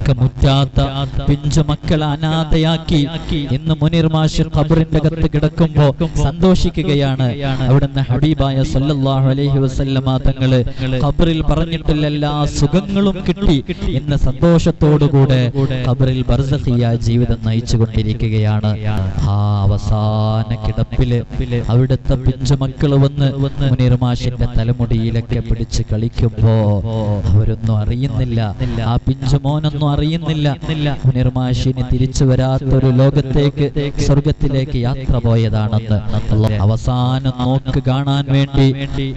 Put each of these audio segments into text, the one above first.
പറക്കമുറ്റാത്ത പിഞ്ചു മക്കളെ അനാഥയാക്കി ഇന്ന് മുനീർ മാഷ് ഖബറിന്റെ അകത്ത് കിടക്കുമ്പോ സന്തോഷിക്കുകയാണ്. അവിടുന്ന് ഹബീബായ സല്ലല്ലാഹു അലൈഹി വസല്ലമ തങ്ങള് ഖബറിൽ പറഞ്ഞിട്ടുള്ള എല്ലാ സുഖങ്ങളും കിട്ടി ഇന്ന് സന്തോഷത്തോടുകൂടെ ഖബറിൽ ബർസഖിയ ജീവിതം നയിച്ചുകൊണ്ടിരിക്കുകയാണ്. ആ അവസാന കിടപ്പില് അവിടുത്തെ പിഞ്ചു മക്കള് വന്ന് മുനീർ മാഷിന്റെ തലമുടിയിലൊക്കെ പിടിച്ച് കളിക്കുമ്പോ അവരൊന്നും അറിയുന്നില്ല, ആ പിഞ്ചുമോനൊന്നും അറിയുന്നില്ല മുനീർ മാഷിന് തിരിച്ചു വരാത്തൊരു ലോകത്തേക്ക്, സ്വർഗത്തിലേക്ക് യാത്ര പോയതാണെന്ന്. അവസാനം നോക്ക് കാണാൻ വേണ്ടി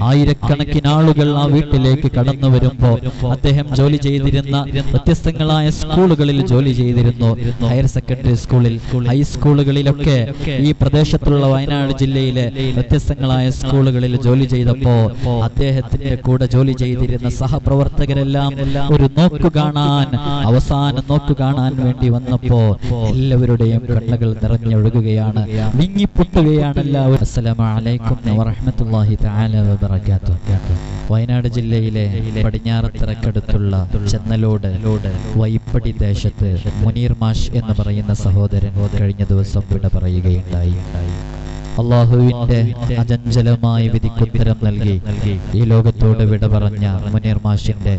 ആയിരക്കണക്കിന് ആളുകൾ ആ വീട്ടിലേക്ക് കടന്നു വരുമ്പോ അദ്ദേഹം ജോലി ചെയ്തിരുന്ന വ്യത്യസ്തങ്ങളായ സ്കൂളുകളിൽ ജോലി ചെയ്തിരുന്നു. ഹയർ സെക്കൻഡറി സ്കൂളിൽ, ഹൈസ്കൂളുകളിലൊക്കെ ഈ പ്രദേശത്തുള്ള വയനാട് ജില്ലയിലെ വ്യത്യസ്തങ്ങളായ സ്കൂളുകളിൽ ജോലി ചെയ്തപ്പോ അദ്ദേഹത്തിന്റെ കൂടെ ജോലി ചെയ്തിരുന്ന സഹപ്രവർത്തകരെല്ലാം ഒരു നോക്കു കാണാൻ, അവസാനം നോക്കു കാണാൻ വേണ്ടി വന്നപ്പോ എല്ലാവരുടെയും കണ്ണുകൾ നിറഞ്ഞൊഴുകുകയാണ്, വിങ്ങിപ്പൊട്ടുകയാണ് എല്ലാവരും. അസ്സലാമു അലൈക്കും വറഹ്മത്തുള്ളാഹി തആല വബറകാതുഹു. വയനാട് ജില്ലയിലെ പടിഞ്ഞാറത്തറക്കടുത്തുള്ള ചെന്നലോട് വൈപ്പടി ദേശത്ത് മുനീർ മാഷ് എന്ന് പറയുന്ന സഹോദരൻ കഴിഞ്ഞ ദിവസം വിട പറയുകയുണ്ടായി. അള്ളാഹുവിന്റെ അചഞ്ചലമായ വിധിക്കുത്തരം നൽകി ഈ ലോകത്തോട് വിട പറഞ്ഞ മുനീർ മാഷിന്റെ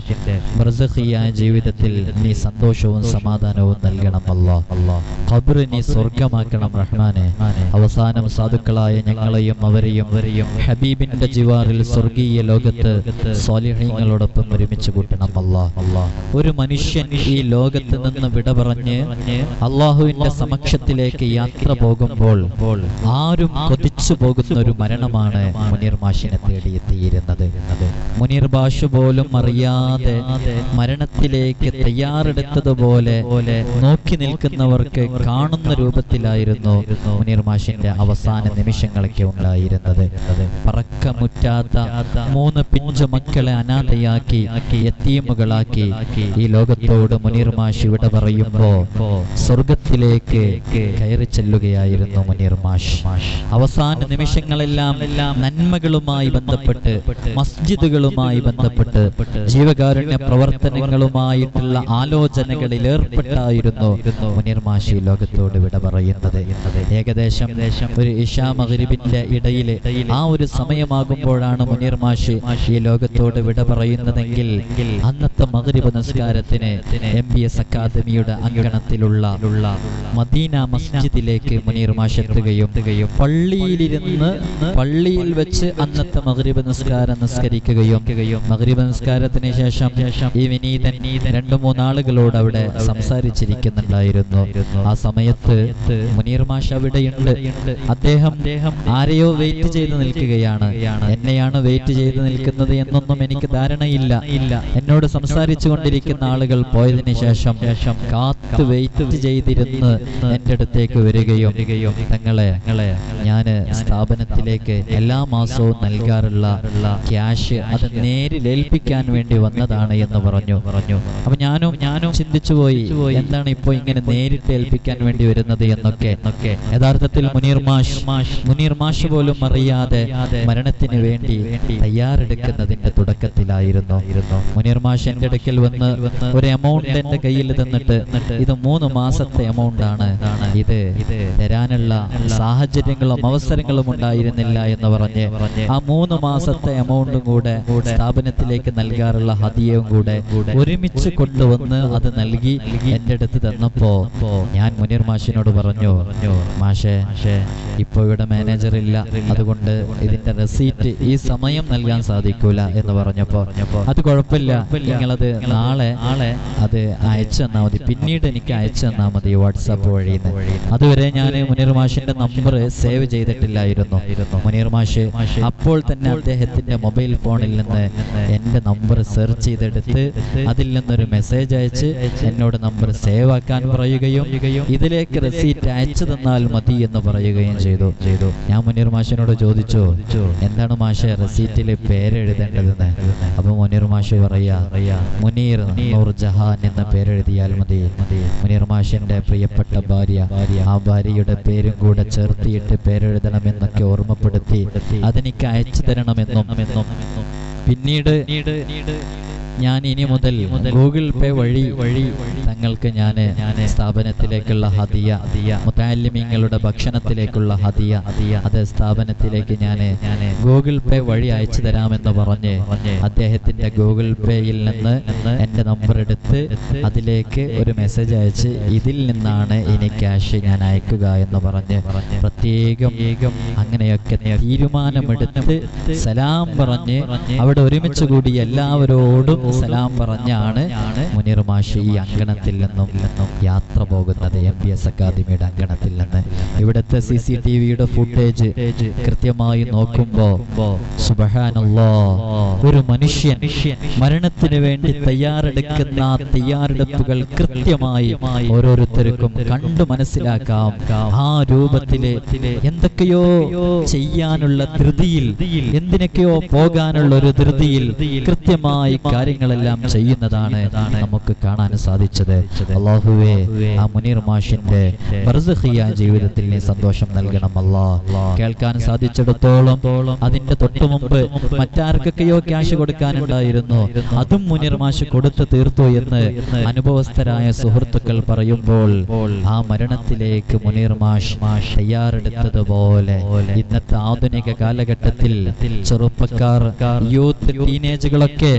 ബർസഖിയായ ജീവിതത്തിൽ നീ സന്തോഷവും സമാധാനവും നൽകണം അല്ലാഹ്. ഖബർ നീ സ്വർഗമാക്കണം റഹ്മാനെ. അവസാനം സാധുക്കളായ ഞങ്ങളെയും അവരെയും ഹബീബിന്റെ ജിവാറിൽ സ്വർഗീയ ലോകത്ത് സ്വാലിഹീങ്ങളോടൊപ്പം ഒരുമിച്ച് കൂട്ടണം അല്ലാഹ്. ഒരു മനുഷ്യൻ ഈ ലോകത്ത് നിന്ന് വിട പറഞ്ഞ് അള്ളാഹുവിന്റെ സമക്ഷത്തിലേക്ക് യാത്ര പോകുമ്പോൾ ആരും കൊതിച്ചു പോകുന്ന ഒരു മരണമാണ് മുനീർ മാഷിനെ തേടിയെത്തിയിരുന്നത്. മുനീർ മാഷ് പോലും അറിയാതെ മരണത്തിലേക്ക് തയ്യാറെടുത്തതുപോലെ നോക്കി നിൽക്കുന്നവർക്ക് കാണുന്ന രൂപത്തിലായിരുന്നു മുനീർ മാഷിന്റെ അവസാന നിമിഷങ്ങളൊക്കെ ഉണ്ടായിരുന്നത്. പറക്കമുറ്റാത്ത 3 പിഞ്ചു മക്കളെ അനാഥയാക്കി യതീമുകളാക്കി ഈ ലോകത്തോട് മുനീർ മാഷ് ഇവിടെ പറയുമ്പോ സ്വർഗത്തിലേക്ക് കയറി ചെല്ലുകയായിരുന്നു മുനീർ മാഷ്. അവസാന നിമിഷങ്ങളെല്ലാം നന്മകളുമായി ബന്ധപ്പെട്ട്, മസ്ജിദുകളുമായി ബന്ധപ്പെട്ട്, ജീവകാരുണ്യ പ്രവർത്തനങ്ങളുമായിട്ടുള്ള ആലോചനകളിൽ ഏർപ്പെട്ടായിരുന്നു മുനീർ മാഷി ലോകത്തോട് വിട പറയുന്നത്. ഏകദേശം ഒരു ഇശാ മഗ്രിബിന്റെ ഇടയില് ആ ഒരു സമയമാകുമ്പോഴാണ് മുനീർ മാഷി ഈ ലോകത്തോട് വിട പറയുന്നതെങ്കിൽ അന്നത്തെ മഗ്രിബ് നിസ്കാരത്തിന് MBS അക്കാദമിയുടെ അങ്കണത്തിലുള്ള മദീന മസ്ജിദിലേക്ക് മുനീർ മാഷ് എത്തുകയും പള്ളിയിൽ വെച്ച് അന്നത്തെ മഗ്രിബ് നിസ്കാരം നിസ്കരിക്കുകയും മഗ്രിബ് നിസ്കാരത്തിന് ശേഷം ഈ വിനീതൻ 2-3 ആളുകളോട് അവിടെ സംസാരിച്ചിരിക്കുന്നുണ്ടായിരുന്നു. ആ സമയത്ത് മുനീർ മാഷ് അവിടെയുണ്ട്. അദ്ദേഹം ആരെയോ വെയിറ്റ് ചെയ്ത് നിൽക്കുകയാണ്. എന്നെയാണ് വെയിറ്റ് ചെയ്ത് നിൽക്കുന്നത് എന്നൊന്നും എനിക്ക് ധാരണയില്ല. എന്നോട് സംസാരിച്ചു കൊണ്ടിരിക്കുന്ന ആളുകൾ പോയതിനു ശേഷം കാത്ത് വെയിറ്റ് ചെയ്തിരുന്ന് എന്റെ അടുത്തേക്ക് വരികയും തങ്ങളെ ഞാന് സ്ഥാപനത്തിലേക്ക് എല്ലാ മാസവും നൽകാറുള്ള ക്യാഷ് അത് നേരിലേൽപ്പിക്കാൻ വേണ്ടി വന്നതാണ് എന്ന് പറഞ്ഞു. അപ്പൊ ഞാനും ചിന്തിച്ചു പോയി, എന്താണ് ഇപ്പോ ഇങ്ങനെ നേരിട്ട് ഏൽപ്പിക്കാൻ വേണ്ടി വരുന്നത് എന്നൊക്കെ. യഥാർത്ഥത്തിൽ മുനീർ മാഷ് പോലും അറിയാതെ മരണത്തിന് വേണ്ടി തയ്യാറെടുക്കുന്നതിന്റെ തുടക്കത്തിലായിരുന്നു. മുനീർ മാഷ് എന്റെ അടുക്കൽ വന്ന് ഒരു എമൗണ്ട് എന്റെ കയ്യിൽ തന്നിട്ട്, ഇത് 3 മാസത്തെ എമൗണ്ട് ആണ്, ഇത് തരാനുള്ള സാഹചര്യങ്ങളും അവസരങ്ങളും ഉണ്ടായിരുന്നില്ല എന്ന് പറഞ്ഞ് ആ 3 മാസത്തെ എമൗണ്ടും കൂടെ സ്ഥാപനത്തിലേക്ക് നൽകാറുള്ള ഹദിയയും കൂടെ ഒരുമിച്ച് കൊണ്ടുവന്ന് അത് നൽകി എന്റെ അടുത്ത് തന്നപ്പോ ഞാൻ മുനീർ മാഷിനോട് പറഞ്ഞു, മാഷേ ഇപ്പൊ ഇവിടെ മാനേജർ ഇല്ല, അതുകൊണ്ട് ഇതിന്റെ റെസീറ്റ് ഈ സമയം നൽകാൻ സാധിക്കൂല എന്ന് പറഞ്ഞപ്പോ അത് കുഴപ്പമില്ല, നിങ്ങളത് നാളെ അത് അയച്ചു തന്നാ മതി, പിന്നീട് എനിക്ക് അയച്ചു തന്നാ മതി വാട്സാപ്പ് വഴി. അതുവരെ ഞാൻ മുനീർ മാഷിന്റെ നമ്പർ സേവ് ചെയ്തിട്ടില്ലായിരുന്നു. മുനീർ മാഷ് അപ്പോൾ തന്നെ അദ്ദേഹത്തിന്റെ മൊബൈൽ ഫോണിൽ നിന്ന് എന്റെ നമ്പർ സെർച്ച് ചെയ്തെടുത്ത് അതിൽ നിന്നൊരു മെസ്സേജ് അയച്ച് എന്നോട് നമ്പർ സേവ് ആക്കാൻ പറയുകയും ഇതിലേക്ക് റെസീറ്റ് അയച്ചു തന്നാൽ മതി എന്ന് പറയുകയും ചെയ്തു. ഞാൻ മുനീർ മാഷിനോട് ചോദിച്ചു, എന്താണ് മാഷെ റെസീറ്റിൽ പേരെഴുതേണ്ടതെന്ന്. അപ്പൊ മുനീർ മാഷ് പറയാ, മുനീർ നൂർ ജഹാൻ എന്ന പേരെഴുതിയാൽ മതി. മുനീർ മാഷിന്റെ പ്രിയപ്പെട്ട ഭാര്യ, ആ ഭാര്യയുടെ പേരും കൂടെ ചേർത്തിയിട്ട് പേരെഴുതണമെന്നൊക്കെ ഓർമ്മപ്പെടുത്തി അതെനിക്ക് അയച്ചു തരണമെന്നും പിന്നീട് ഞാൻ ഇനി മുതൽ ഗൂഗിൾ പേ വഴി തങ്ങൾക്ക് ഞാൻ സ്ഥാപനത്തിലേക്കുള്ള ഹദിയ മുതഅല്ലിമീങ്ങളുടെ ഭക്ഷണത്തിലേക്കുള്ള ഹദിയ അത് സ്ഥാപനത്തിലേക്ക് ഞാൻ ഗൂഗിൾ പേ വഴി അയച്ചു തരാമെന്ന് പറഞ്ഞ് അദ്ദേഹത്തിന്റെ ഗൂഗിൾ പേയിൽ നിന്ന് എൻ്റെ നമ്പർ എടുത്ത് അതിലേക്ക് ഒരു മെസ്സേജ് അയച്ച് ഇതിൽ നിന്നാണ് ഇനി ക്യാഷ് ഞാൻ അയക്കുക എന്ന് പറഞ്ഞ് പ്രത്യേകം അങ്ങനെയൊക്കെ തീരുമാനമെടുത്ത് സലാം പറഞ്ഞ് അവിടെ ഒരുമിച്ച് കൂടി എല്ലാവരോടും സലാം പറഞ്ഞാണ് മുനീർ മാഷി ഈ അങ്കണത്തിൽ നിന്നും യാത്ര പോകുന്നത്. MBS അക്കാദമിയുടെ അങ്കണത്തിൽ നിന്ന് ഇവിടുത്തെ CCTVയുടെ ഫുട്ടേജ് കൃത്യമായി നോക്കുമ്പോ സുബ്ഹാനല്ലാഹ്, ഒരു മനുഷ്യൻ മരണത്തിന് വേണ്ടി തയ്യാറെടുക്കുന്ന തയ്യാറെടുപ്പുകൾ കൃത്യമായി ഓരോരുത്തർക്കും കണ്ടു മനസ്സിലാക്കാം. ആ രൂപത്തില് എന്തൊക്കെയോ ചെയ്യാനുള്ള ധൃതിയിൽ, എന്തിനൊക്കെയോ പോകാനുള്ള ഒരു ധൃതിയിൽ കൃത്യമായി കാര്യങ്ങളെല്ലാം ചെയ്യുന്നതാണ് നമുക്ക് കാണാൻ സാധിച്ചത്. അല്ലാഹുവേ, ആ മുനീർ മാഷിന്റെ ബർസഖിയ ജീവിതത്തിൽ നീ സന്തോഷം നൽകണം അല്ലാഹ്. കേൾക്കാൻ സാധിച്ചിടത്തോളം അതിന്റെ തൊട്ടു മുമ്പ് മറ്റാർക്കൊക്കെയോ ക്യാഷ് കൊടുക്കാനുണ്ടായിരുന്നു, അതും മുനീർ മാഷ് കൊടുത്തു തീർത്തു എന്ന് അനുഭവസ്ഥരായ സുഹൃത്തുക്കൾ പറയുമ്പോൾ ആ മരണത്തിലേക്ക് മുനീർ മാഷ് തയ്യാറെടുത്തതുപോലെ ഇന്നത്തെ ആധുനിക കാലഘട്ടത്തിൽ ചെറുപ്പക്കാർ, യൂത്ത്, ടീനേജുകളൊക്കെ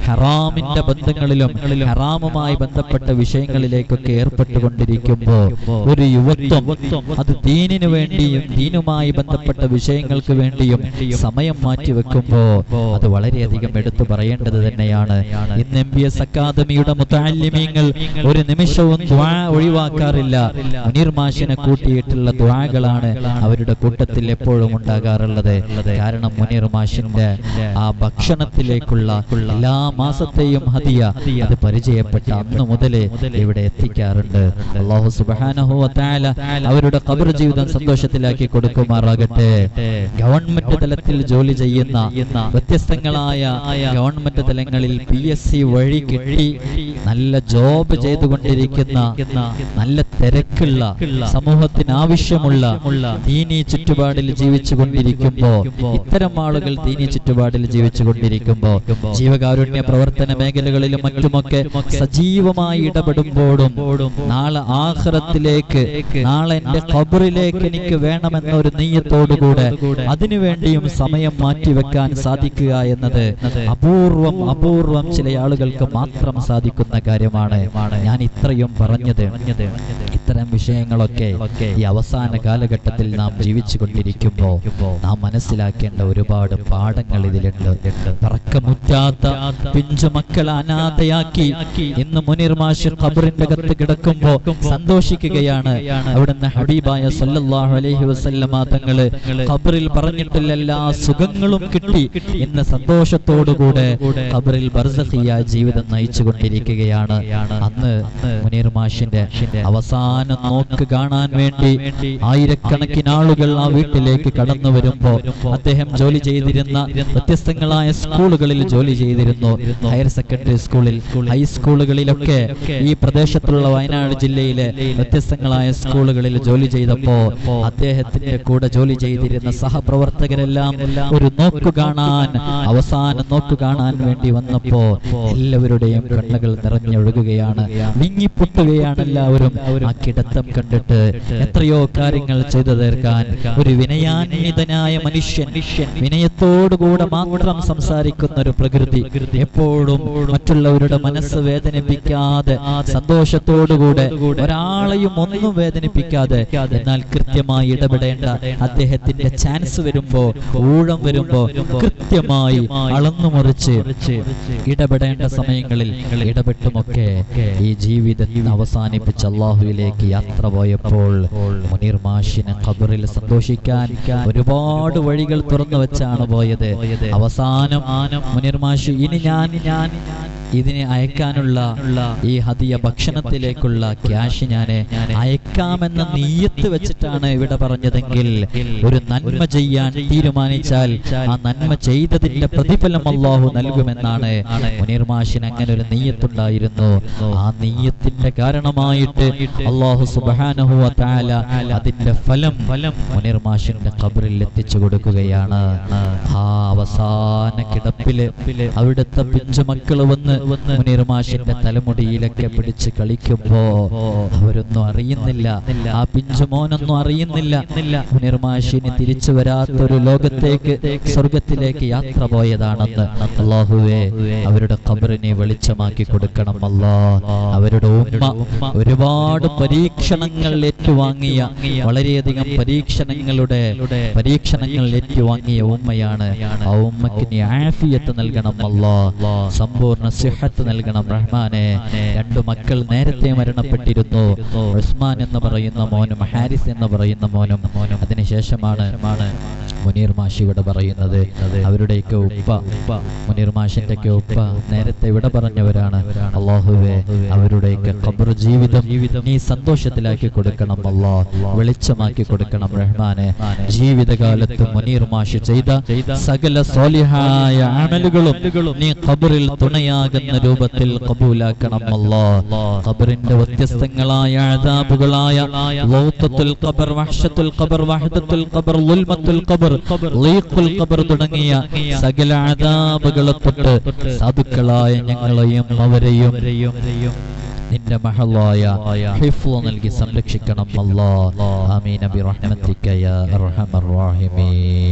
ഹറാമിന്റെ ബന്ധങ്ങളിലും ഹറാമുമായി ബന്ധപ്പെട്ട വിഷയങ്ങളിലേക്കൊക്കെ ഏർപ്പെട്ടുകൊണ്ടിരിക്കുമ്പോ ഒരു യുവത്വം അത് ദീനിനു വേണ്ടിയും ദീനുമായി ബന്ധപ്പെട്ട വിഷയങ്ങൾക്ക് വേണ്ടിയും സമയം മാറ്റിവെക്കുമ്പോ അത് വളരെയധികം എടുത്തു പറയേണ്ടത് തന്നെയാണ്. ഇന്ന് MBS അക്കാദമിയുടെ മുതഅല്ലിമീങ്ങൾ ഒരു നിമിഷവും ദുആ ഒഴിവാക്കാറില്ല. മുനീർ മാഷിനെ കൂട്ടിയിട്ടുള്ള ദുആകളാണ് അവരുടെ കൂട്ടത്തിൽ എപ്പോഴും ഉണ്ടാകാറുള്ളത്. കാരണം മുനീർ മാഷിന്റെ ആ ഭക്ഷണത്തിലേക്കുള്ള എല്ലാ മാസത്തെയും ഹദിയ അത് പരിചയപ്പെട്ട അന്ന് മുതൽ ഇവിടെ എത്തിക്കാറുണ്ട്. അല്ലാഹു സുബ്ഹാനഹു വ തആല അവരുടെ ഖബർ ജീവിതം സന്തോഷത്തിലാക്കി കൊടുക്കുമാറാകട്ടെ. ഗവൺമെന്റ് തലത്തിൽ ജോലി ചെയ്യുന്ന, വ്യത്യസ്തങ്ങളായ ഗവൺമെന്റ് തലങ്ങളിൽ PSC വഴി കിട്ടി നല്ല ജോബ് ചെയ്തുകൊണ്ടിരിക്കുന്ന, നല്ല തിരക്കുള്ള, സമൂഹത്തിന് ആവശ്യമുള്ള ദീനീ ചുറ്റുപാടിൽ ജീവിച്ചു കൊണ്ടിരിക്കുമ്പോ, ഇത്തരം ആളുകൾ ദീനീ ചുറ്റുപാടിൽ ജീവിച്ചു കൊണ്ടിരിക്കുമ്പോ ജീവകാരുണ്യ പ്രവർത്തന മേഖലകളിലും മറ്റുമൊക്കെ സജീവമായി ഇടപെടുമ്പോഴും നാളെ ആഖിറത്തിലേക്ക്, നാളെ എന്റെ ഖബറിലേക്ക് എനിക്ക് വേണമെന്നൊരു നീയത്തോടുകൂടെ അതിനുവേണ്ടിയും സമയം മാറ്റിവെക്കാൻ സാധിക്കുക എന്നത് അപൂർവം ചില ആളുകൾക്ക് മാത്രം സാധിക്കുന്ന കാര്യമാണ്. ഞാൻ ഇത്രയും പറഞ്ഞത് ഇത്തരം വിഷയങ്ങളൊക്കെ ഈ അവസാന കാലഘട്ടത്തിൽ നാം ജീവിച്ചു കൊണ്ടിരിക്കുമ്പോ നാം മനസ്സിലാക്കേണ്ട ഒരുപാട് പാഠങ്ങൾ ഇതിലുണ്ട്. പറക്കമുറ്റാത്ത പിഞ്ചു മക്കളെ അനാഥയാക്കി ഇന്ന് മുനീർ മാഷ് ഖബറിന്റെ അകത്ത് കിടക്കുമ്പോ സന്തോഷിക്കുകയാണ്. അവിടുന്ന് ഹബീബായ സല്ലല്ലാഹു അലൈഹി വസല്ലമ തങ്ങള് ഖബറിൽ പറഞ്ഞിട്ടുള്ള എല്ലാ സുഖങ്ങളും കിട്ടി ഇന്ന് സന്തോഷത്തോടുകൂടെ ഖബറിൽ ബർസഖിയ ജീവിതം നയിച്ചു കൊണ്ടിരിക്കുകയാണ്. അന്ന് മുനീർ മാഷിന്റെ അവസാന നോക്ക് കാണാൻ വേണ്ടി ആയിരക്കണക്കിന് ആളുകൾ ആ വീട്ടിലേക്ക് കടന്നു വരുമ്പോ അദ്ദേഹം ജോലി ചെയ്തിരുന്ന വ്യത്യസ്തങ്ങളായ സ്കൂളുകളിൽ ജോലി ചെയ്തിരുന്നു. ഹയർ സെക്കൻഡറി സ്കൂളിൽ, ഹൈസ്കൂളുകളിലൊക്കെ ഈ പ്രദേശത്തുള്ള വയനാട് ജില്ലയിലെ വ്യത്യസ്തങ്ങളായ സ്കൂളുകളിൽ ജോലി ചെയ്തപ്പോ അദ്ദേഹത്തിന്റെ കൂടെ ജോലി ചെയ്തിരുന്ന സഹപ്രവർത്തകരെല്ലാം ഒരു നോക്കു കാണാൻ, അവസാന നോക്കു കാണാൻ വേണ്ടി വന്നപ്പോ എല്ലാവരുടെയും കണ്ണുകൾ നിറഞ്ഞൊഴുകുകയാണ്, വിങ്ങിപ്പൊട്ടുകയാണ് എല്ലാവരും. ആ കിടത്തം കണ്ടിട്ട് എത്രയോ കാര്യങ്ങൾ ചെയ്തു തീർക്കാൻ ഒരു വിനയാന്വിതനായ മനുഷ്യൻ, വിനയത്തോടുകൂടെ മാത്രം സംസാരിക്കുന്ന ഒരു പ്രകൃതി, എപ്പോഴും മറ്റുള്ളവരുടെ മനസ്സ് വേദനിപ്പിക്കാതെ സന്തോഷത്തോടുകൂടെ ഒരാളെയും ഒന്നും വേദനിപ്പിക്കാതെ എന്നാൽ കൃത്യമായി ഇടപെടേണ്ട അദ്ദേഹത്തിന്റെ ചാൻസ് വരുമ്പോ, ഊഴം വരുമ്പോ കൃത്യമായി അളന്നുമുറിച്ച് ഇടപെടേണ്ട സമയങ്ങളിൽ ഇടപെട്ടുമൊക്കെ ഈ ജീവിതത്തിൽ അവസാനിപ്പിച്ച് അല്ലാഹുവിലേക്ക് യാത്ര പോയപ്പോൾ മുനീർ മാഷിനെ ഖബറിൽ സന്തോഷിക്കാൻ ഒരുപാട് വഴികൾ തുറന്നു വെച്ചാണ് പോയത്. അവസാനം മുനീർ മാഷി ഇനി ഞാൻ ഇതിനെ അയക്കാനുള്ള ഈ ഹദിയ ഭക്ഷണത്തിലേക്കുള്ള ക്യാഷ് ഞാൻ അയക്കാമെന്ന നിയ്യത്ത് വെച്ചിട്ടാണ് ഇവിടെ പറഞ്ഞതെങ്കിൽ ഒരു നന്മ ചെയ്യാൻ തീരുമാനിച്ചാൽ ആ നന്മ ചെയ്തതിന്റെ പ്രതിഫലം അല്ലാഹു നൽകുമെന്നാണ് മുനീർ മാഷിന് അങ്ങനെ ഒരു നിയ്യത്തുണ്ടായിരുന്നു. ആ നിയ്യത്തിന്റെ കാരണമായിട്ട് അല്ലാഹു സുബ്ഹാനഹു വ തആല അതിന്റെ ഫലം മുനീർ മാഷിന്റെ ഖബറിൽ എത്തിച്ചു കൊടുക്കുകയാണ്. ആ അവസാന കിടപ്പില് അവിടുത്തെ പിഞ്ചു മക്കള് വന്ന് മുനീർ മാഷിന്റെ തലമുടിയിലൊക്കെ പിടിച്ച് കളിക്കുമ്പോ അവരൊന്നും അറിയുന്നില്ല, ആ പിഞ്ചു മോനൊന്നും അറിയുന്നില്ല മുനീർ മാഷിന് തിരിച്ചു വരാത്തൊരു ലോകത്തേക്ക്, സ്വർഗത്തിലേക്ക് യാത്ര പോയതാണെന്ന്. അല്ലാഹുവേ, അവരുടെ ഖബറിനെ വെളിച്ചമാക്കി കൊടുക്കണം അല്ലാ. അവരുടെ ഉമ്മ ഒരുപാട് പരീക്ഷണങ്ങൾ ഏറ്റുവാങ്ങിയ, വളരെയധികം പരീക്ഷണങ്ങൾ ഏറ്റുവാങ്ങിയ ഉമ്മയാണ്. ആ ഉമ്മക്ക് നീ ആഫിയത്ത് നൽകണം അല്ലാ, സമ്പൂർണ്ണ സിഹത്ത് നൽകണം റഹ്മാനെ. 2 മക്കൾ നേരത്തെ മരണപ്പെട്ടിരുന്നു. ഉസ്മാൻ എന്ന് പറയുന്ന മോനും ഹാരിസ് എന്ന് പറയുന്ന മോനും. അതിനുശേഷമാണ് മുനീർ മാഷി ഇവിടെ പറയുന്നത്. അവരുടെയൊക്കെ ഉപ്പ, മുനീർ മാഷിന്റെ ഒക്കെ ഉപ്പ നേരത്തെ ഇവിടെ പറഞ്ഞവരാണ്. അല്ലാഹുവേ, അവരുടെയൊക്കെ ഖബർ ജീവിതം നീ സന്തോഷത്തിലാക്കി കൊടുക്കണം അല്ലാ, വെളിച്ചമാക്കി കൊടുക്കണം റഹ്മാനെ. ജീവിതകാലത്ത് മുനീർ മാഷി ചെയ്ത സകല സ്വാലിഹായ അമലുകളും നീ ഖബറിൽ തുണയാകുന്ന രൂപത്തിൽ ഖബൂലാക്കണം അല്ലാ. ഖബറിന്റെ വ്യത്യസ്തങ്ങളായ അദാബുകളായ ലൗതത്തുൽ ഖബർ, വഹ്ശത്തുൽ ഖബർ, വഹദത്തുൽ ഖബർ, ളുൽമത്തുൽ ഖബർ, ലീഖുൽ ഖബർ തുടങ്ങിയ സകല അദാബുകളെ തൊട്ട് സാധുക്കളായ ഞങ്ങളെയും അവരെയും നിന്റെ മഹലായ ഹിഫ്ള് നൽകി സംരക്ഷിക്കണം അല്ലാ. ആമീൻ ബിറഹ്മതിക യാ അർഹമർ റഹീമീൻ.